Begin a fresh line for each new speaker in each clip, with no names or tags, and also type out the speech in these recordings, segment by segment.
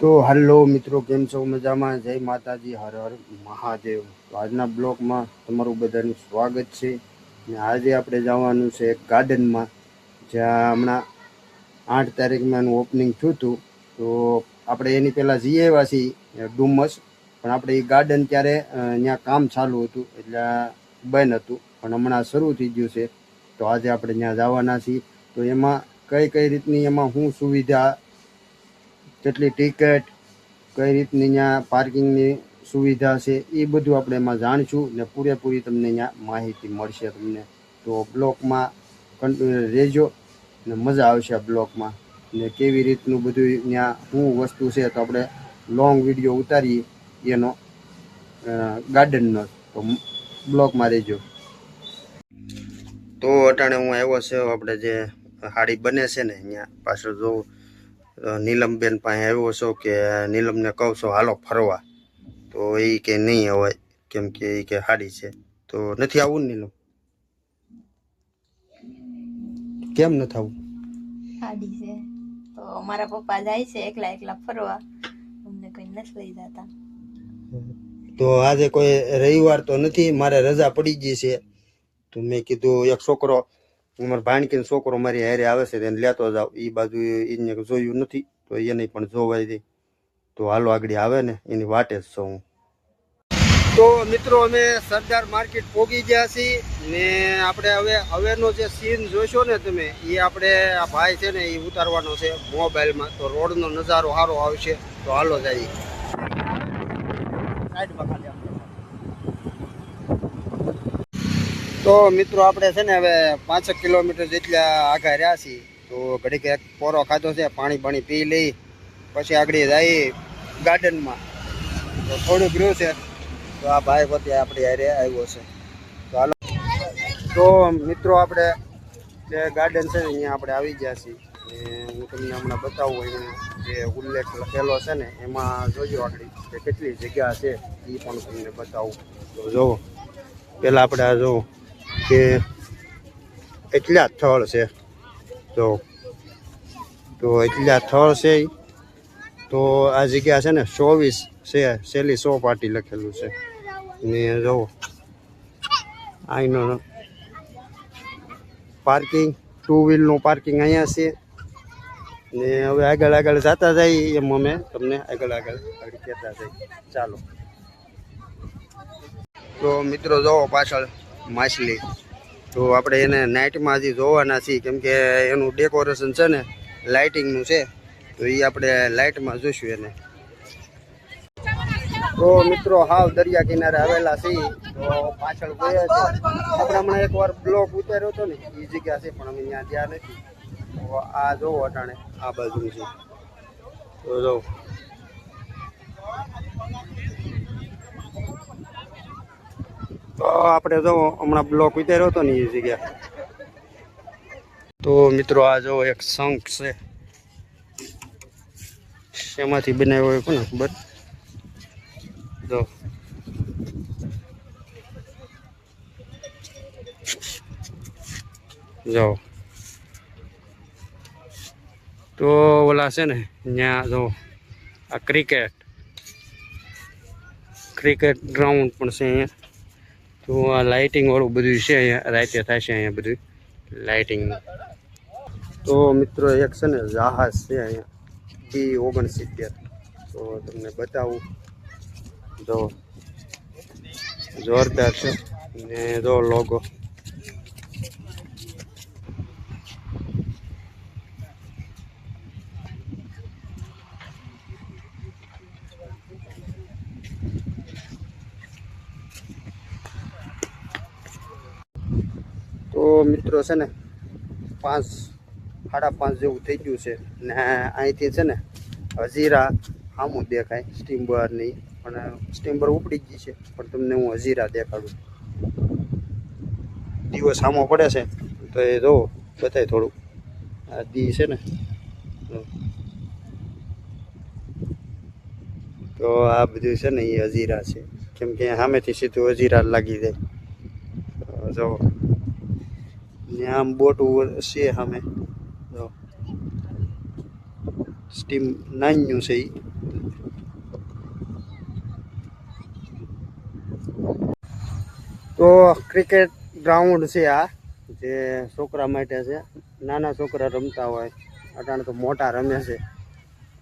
તો હાલો મિત્રો, કેમ છો? મજામાં? જય માતાજી, હર હર મહાદેવ. તો આજના બ્લોગમાં તમારું બધાનું સ્વાગત છે. ને આજે આપણે જવાનું છે એક ગાર્ડનમાં, જ્યાં હમણાં 8 તારીખમાં એનું ઓપનિંગ થયું હતું. તો આપણે એની પહેલાં જઈ આવ્યા છીએ ડુમસ, પણ આપણે એ ગાર્ડન ત્યારે ત્યાં કામ ચાલુ હતું એટલે બંધ હતું, પણ હમણાં શરૂ થઈ ગયું છે. તો આજે આપણે ત્યાં જવાના છીએ. તો એમાં કઈ કઈ રીતની એમાં શું સુવિધા, કેટલી ટિકિટ, કઈ રીતની ત્યાં પાર્કિંગની સુવિધા છે, એ બધું આપણે એમાં જાણીશું ને પૂરેપૂરી તમને ત્યાં માહિતી મળશે તમને. તો બ્લોગમાં કન્ટિન્યુ રહેજો ને મજા આવશે આ બ્લોગમાં. ને કેવી રીતનું બધું ત્યાં શું વસ્તુ છે, તો આપણે લોંગ વિડીયો ઉતારીએ એનો ગાર્ડનનો. તો બ્લોગમાં રહેજો. તો અટાણે હું આવ્યો છે આપણે જે હાડી બને છે ને અહીંયા પાછળ જોઉં નીલમબેન પાસે આવ્યો છો કે નીલમને કહું છો હાલો ફરવા, તો એ કે નહીં અવાય, કેમ કે એ કે હાડી છે. તો નથી આવવું ને નીલમ? કેમ નથી આવવું?
હાડી છે તો મારા પપ્પા જાય છે એકલા એકલા ફરવા, અમને કોઈ નથી લઈ જતા.
તો આજે કોઈ રવિવાર તો નથી, મારે રજા પડી ગઈ છે. તો મેં કીધું એક છોકરો, મારા ભાણકીનો છોકરો મારી હારે આવે છે તેને લેતો જાવ. એ બાજુ એને જોયું નથી તો એને પણ જોવાઈ દે. તો હાલો આગળ આવે ને એની વાટે જ છું હું. તો મિત્રો, અમે સરદાર માર્કેટ પહોંચી ગયા છીએ ને આપણે હવેનો જે સીન જોશો ને તમે, એ આપણે આ ભાઈ છે ને એ ઉતારવાનો છે મોબાઈલમાં. તો રોડનો નજારો સારો આવશે. તો હાલો જઈએ. તો મિત્રો, આપણે છે ને હવે 5 કિલોમીટર જેટલા આગળ રહ્યા છીએ. તો ઘડીક એક પોરો ખાધો છે, પાણી પી લઈ પછી આગળ જઈએ ગાર્ડનમાં. તો થોડુંક રહ્યું છે. તો આ ભાઈ પોતે આપણી હારે આવ્યો છે. તો હાલો. તો મિત્રો, આપણે જે ગાર્ડન છે ને અહીંયા આપણે આવી ગયા છીએ. હું તમને હમણાં બતાવું, અહીંયા જે ઉલ્લેખ લખેલો છે ને એમાં જોજો આગળ કે કેટલી જગ્યા છે, એ પણ તમને બતાવું. તો જુઓ, પહેલાં આપણે આ જોવું કે એટલા સ્થળ છે. તો એટલા સ્થળ છે. તો આ જગ્યા છે ને 24 છે, છેલ્લી 100 પાર્ટી લખેલું છે. ને જુઓ અહીંનો પાર્કિંગ, 2 વ્હીલનું પાર્કિંગ અહીંયા છે. ને હવે આગળ જતા જાય એમ અમે તમને આગળ કહેતા જઈએ. ચાલો. તો મિત્રો જોવો પાછળ માછલી. તો આપણે એને નાઇટમાં હજી જોવાના છીએ, કેમ કે એનું ડેકોરેશન છે ને લાઇટિંગનું છે. તો એ આપણે લાઇટમાં જોઈશું એને. તો મિત્રો, હાવ દરિયા કિનારે આવેલા છીએ. તો પાછળ ગયા છે આપણે હમણાં એકવાર બ્લોક ઉતાર્યો હતો ને એ જગ્યા છે, પણ અમે ત્યાં ગયા નથી. તો આ જોવો અટાણે આ બાજુ છે. તો જો તો આપણે જો હમણાં બ્લોક ઉતાર્યો હતો ને એ જગ્યા. તો મિત્રો, આ જો એક શંખ છે, એમાંથી બનાવ્યો હોય કોને ખબર. જાઓ. તો ઓલા છે ને ત્યાં જો આ ક્રિકેટ ગ્રાઉન્ડ પણ છે અહીંયા. તો આ લાઇટિંગ વાળું બધું છે અહીંયા, રાતે થાય છે અહીંયા બધું લાઇટિંગ. તો મિત્રો, એક છે ને જહાજ છે અહીંયા B-69. તો તમને બતાવું. જો જોરદાર છે ને જો લોગો. તો મિત્રો છે ને 5:30 જેવું થઈ ગયું છે ને અહીંથી છે ને હજીરા સામું દેખાય સ્ટીમરની, પણ સ્ટીમર ઉપડી ગઈ છે. પણ તમને હું હજીરા દેખાડું. દિવસ સામો પડે છે તો એ જોવો બતાય થોડુંક. આ દી છે ને, તો આ બધું છે ને એ હજીરા છે, કેમ કે સામેથી સીધું હજીરા લાગી જાય. જો ને આમ બોટું છે સામે, જો સ્ટીમ નાન્યું છે એ તો ક્રિકેટ ગ્રાઉન્ડ છે આ, જે છોકરા માટે છે. નાના છોકરા રમતા હોય, અટાણે તો મોટા રમે છે.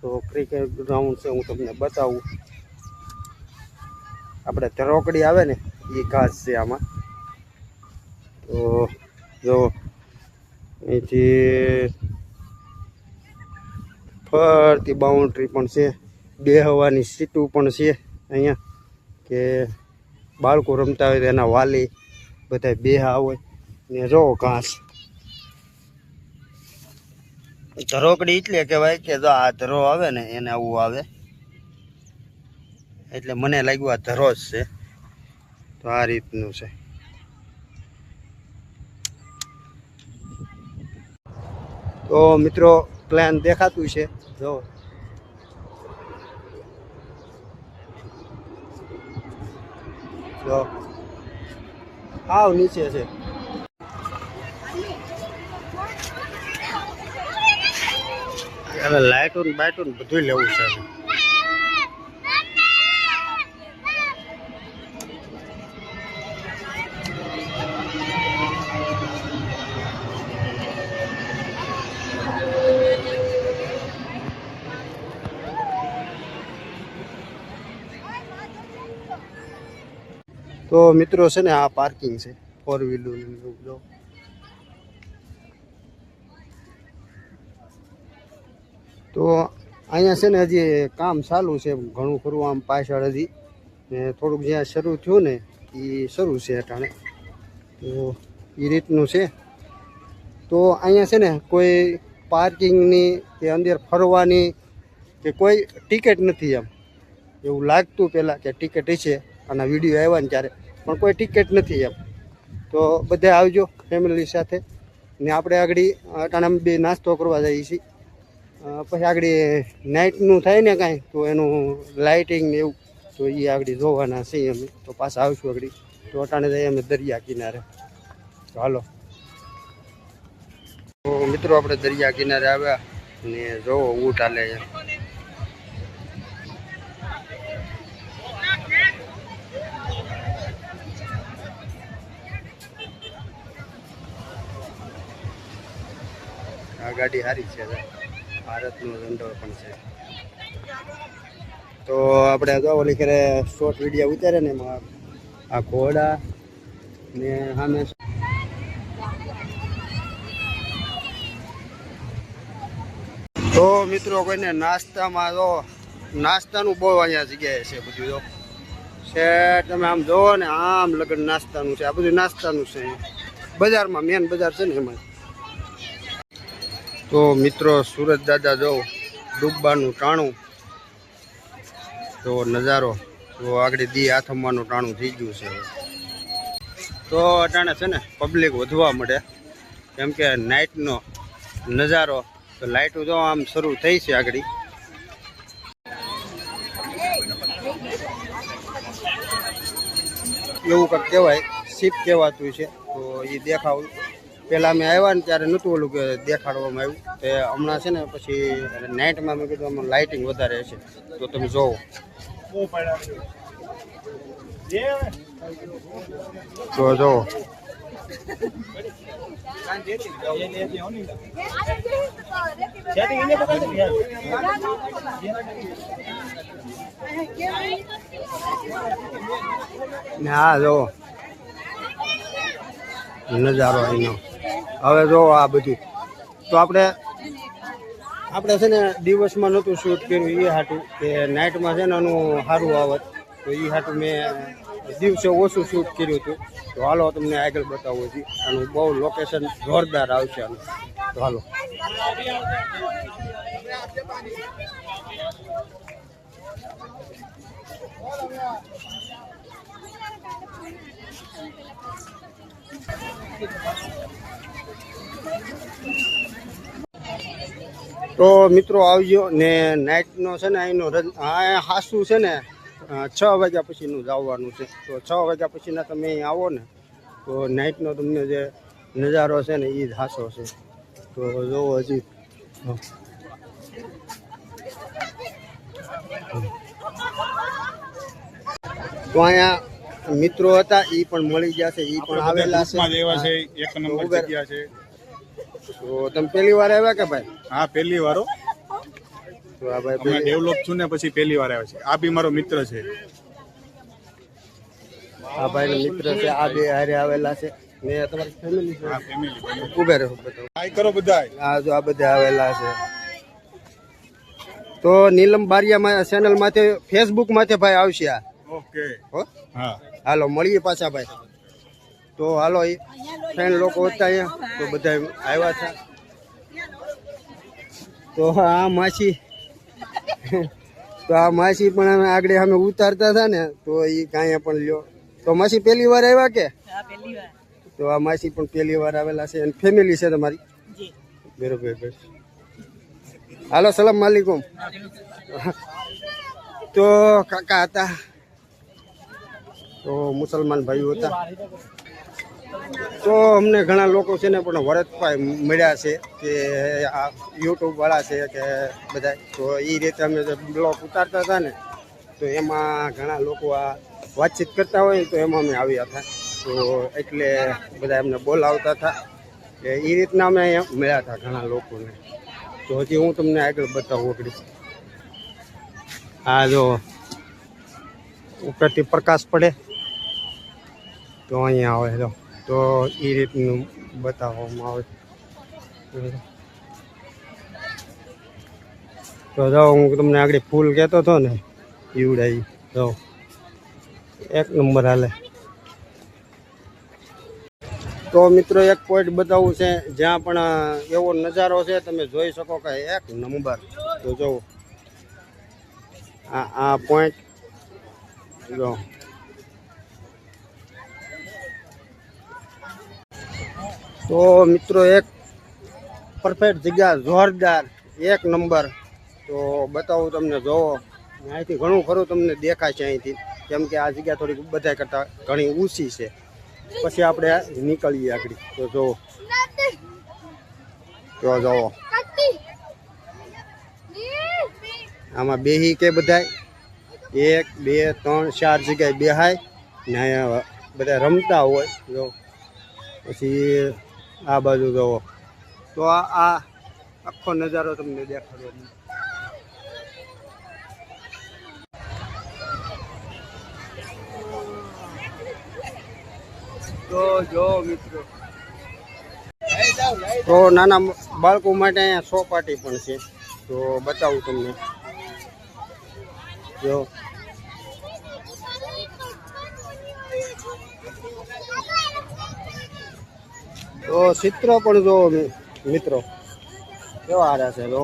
તો ક્રિકેટ ગ્રાઉન્ડ છે, હું તમને બતાવું. આપણે ધરોકડી આવે ને એ ઘાસ છે આમાં. તો જો અહીંથી ફરતી બાઉન્ડ્રી પણ છે, બેહવાની સીટું પણ છે અહીંયા, કે બાળકો રમતા હોય તો એના વાલી બધા બેહા હોય. ને જો ઘાસ, ધરોકડી એટલે કહેવાય કે જો આ ધરો આવે ને એને આવું આવે, એટલે મને લાગ્યું આ ધરો જ છે. તો આ રીતનું છે. તો મિત્રો પ્લાન દેખાતું છે, જો જો આવ નીચે છે. હવે લાઇટું બાઇટું બધું લેવું છે. તો મિત્રો છે ને આ પાર્કિંગ છે 4 વ્હીલર. જો તો અહીંયા છે ને હજી કામ ચાલુ છે ઘણું ખરું આમ પાછળ હજી, ને થોડુંક જ્યાં શરૂ થયું ને એ શરૂ છે અટાણે. તો એ રીતનું છે. તો અહીંયા છે ને કોઈ પાર્કિંગની કે અંદર ફરવાની કે કોઈ ટિકિટ નથી. એમ એવું લાગતું પહેલાં કે ટિકિટ છે, આના વિડીયો આવ્યા ને ત્યારે, પણ કોઈ ટિકિટ નથી એમ. તો બધા આવજો ફેમિલી સાથે. ને આપણે આગળ અટાણે બે નાસ્તો કરવા જઈએ છીએ. પછી આગળ નાઇટનું થાય ને કાંઈ, તો એનું લાઇટિંગ ને એવું, તો એ આગળ જોવાના છીએ અમે. તો પાછા આવશું આગળ. તો અટાણે જઈએ અમે દરિયા કિનારે. તો હાલો. તો મિત્રો આપણે દરિયા કિનારે આવ્યા ને જોવો ઊંટ હાલે છે. આ ગાડી સારી છે, ભારતનો ઝંડો પણ છે. તો આપણે જો ઓલી કરે શોર્ટ વિડીયો ઉતારે ને એમાં આ ઘોડા ને સામે. તો મિત્રો કોઈને નાસ્તામાં જો નાસ્તાનું બહુ અહીંયા જગ્યાએ છે બધું. જો છે તમે આમ જોવો ને, આમ લગન નાસ્તાનું છે. આ બધું નાસ્તાનું છે બજારમાં, મેન બજાર છે ને એમાં. તો મિત્રો સુરત દાદા જો ડૂબવાનું ટાણું, તો નજારો તો આગળ દી આથમવાનું ટાણું થઈ ગયું છે. તો અટાણે છે ને પબ્લિક વધવા મળે, કેમ કે નાઇટનો નજારો. તો લાઇટો જો આમ શરૂ થઈ છે આગળ. એવું કંઈક કહેવાય, શીપ કહેવાતું છે. તો એ દેખાવ પહેલાં અમે આવ્યા ને ત્યારે નહોતું ઓલું કે દેખાડવામાં આવ્યું. તે હમણાં છે ને પછી નાઇટમાં મેં કીધું આમાં લાઇટિંગ વધારે છે. તો તમે જોવો. તો જોવો ને હા જોવો નજારો અહીંનો. હવે જો આ બધું તો આપણે છે ને દિવસમાં નહોતું શૂટ કર્યું એ હાટું, કે નાઇટમાં છે ને એનું સારું આવત. તો એ હાટું મેં દિવસે ઓછું શૂટ કર્યું હતું. તો હાલો તમને આગળ બતાવું છું. આનું બહુ લોકેશન જોરદાર આવશે આનું. તો હાલો. તો મિત્રો આવજો ને. નાઇટનો છે ને અહીંનો હાસું છે ને 6 વાગ્યા પછીનું જ આવવાનું છે. તો 6 વાગ્યા પછીના તમે અહીં આવો ને, તો નાઇટનો તમને જે નજારો છે ને એ જ હાસો છે. તો જોવો હજી તો અહીંયા મિત્રો હતા ઈ પણ મળી ગયા છે, ઈ પણ આવેલા છે.
ગ્રુપમાં જ આવ્યા છે. એક નંબર
ઉભેર.
જગ્યા છે.
તો તમે પહેલી વાર આવ્યા કે ભાઈ?
હા, પહેલી વારો.
તો આ ભાઈ
અમે ડેવલપ છું ને પછી પહેલી વાર આવ્યા છે. આ બી મારો મિત્ર છે.
આ ભાઈનો મિત્ર છે, આ બે હારે આવેલા છે ને તમારી ફેમિલી છે.
હા, ફેમિલી.
ઉભે રહો બતાવો.
હાય કરો બધાય.
આ જો આ બધા આવેલા છે. તો નીલમ બારિયા ચેનલ માંથી ફેસબુક માંથી ભાઈ આવશે આ.
ઓકે.
હો
હા.
હાલો મળીએ પાછા ભાઈ. તો હાલો એ ફ્રેન્ડ લોકો હતા અહીંયા તો બધા આવ્યા હતા. તો આ માસી તો આ માસી પણ અમે આગળ અમે ઉતારતા હતા ને તો એ કાંઈ પણ લ્યો. તો માસી પહેલી વાર આવ્યા કે? તો આ માસી પણ પહેલી વાર આવેલા છે અને ફેમિલી છે તમારી? બરોબર. હાલો સલામ વાલેકુમ. તો કાકા હતા, તો મુસલમાન ભાઈઓ હતા. તો અમને ઘણા લોકો છે ને પણ વરતભાઈ મળ્યા છે કે આ યુટ્યુબ વાળા છે કે બધા. તો એ રીતે અમે જે બ્લોગ ઉતારતા હતા ને તો એમાં ઘણા લોકો આ વાતચીત કરતા હોય તો એમાં અમે આવ્યા હતા. તો એટલે બધા એમને બોલાવતા હતા કે એ રીતના અમે અહીંયા મળ્યા હતા ઘણા લોકોને. તો હજી હું તમને આગળ બતાવું આગળ. આ જો ઉપરથી પ્રકાશ પડે તો અહીંયા આવે જો. તો એ રીતનું બતાવવામાં આવે. તો જો હું તમને આગળ ફૂલ કહેતો હતો ને ઈવડાઈ જો એક નંબર હાલે. તો મિત્રો એક પોઈન્ટ બતાવવું છે જ્યાં પણ એવો નજારો છે તમે જોઈ શકો કે એક નંબર. તો જો આ પોઈન્ટ જો. તો મિત્રો એક પરફેક્ટ જગ્યા જોરદાર એક નંબર. તો બતાવું તમને જોવો. અહીંથી ઘણું ખરું તમને દેખાય છે અહીંથી, કેમ કે આ જગ્યા થોડીક બધા કરતાં ઘણી ઊંચી છે. પછી આપણે નીકળીએ આગળ. તો જોવો જોવો આમાં બેહી કે બધાય 1 2 3 4 જગ્યાએ બેહાય ને અહીંયા બધા રમતા હોય. જો પછી આ બાજુ જોવો. તો આ આખો નજારો તમને દેખાડો. તો જો મિત્રો તો નાના બાળકો માટે અહીંયા સોપાટી પણ છે. તો બતાવું તમને જો. તો ચિત્ર પણ જો મિત્રો કેવા હારા છે. જો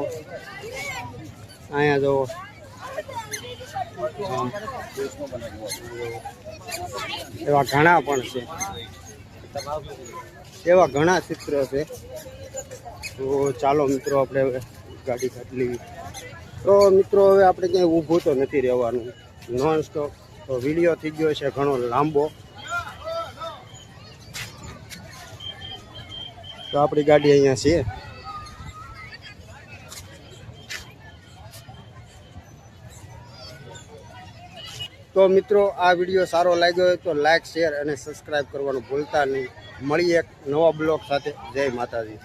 અહીંયા જો એવા ઘણા પણ છે, એવા ઘણા ચિત્ર છે. તો ચાલો મિત્રો આપણે હવે ગાડી કાઢી લેવી. તો મિત્રો હવે આપણે ક્યાંય ઊભું તો નથી રહેવાનું, નોન સ્ટોપ. તો વિડીયો થઈ ગયો છે ઘણો લાંબો. તો આપણી ગાડી અહીંયા છે. તો મિત્રો આ વિડીયો સારો લાગ્યો હોય તો લાઈક શેર અને સબસ્ક્રાઈબ કરવાનું ભૂલતા નહીં. મળીએ એક નવા બ્લોગ સાથે. જય માતાજી.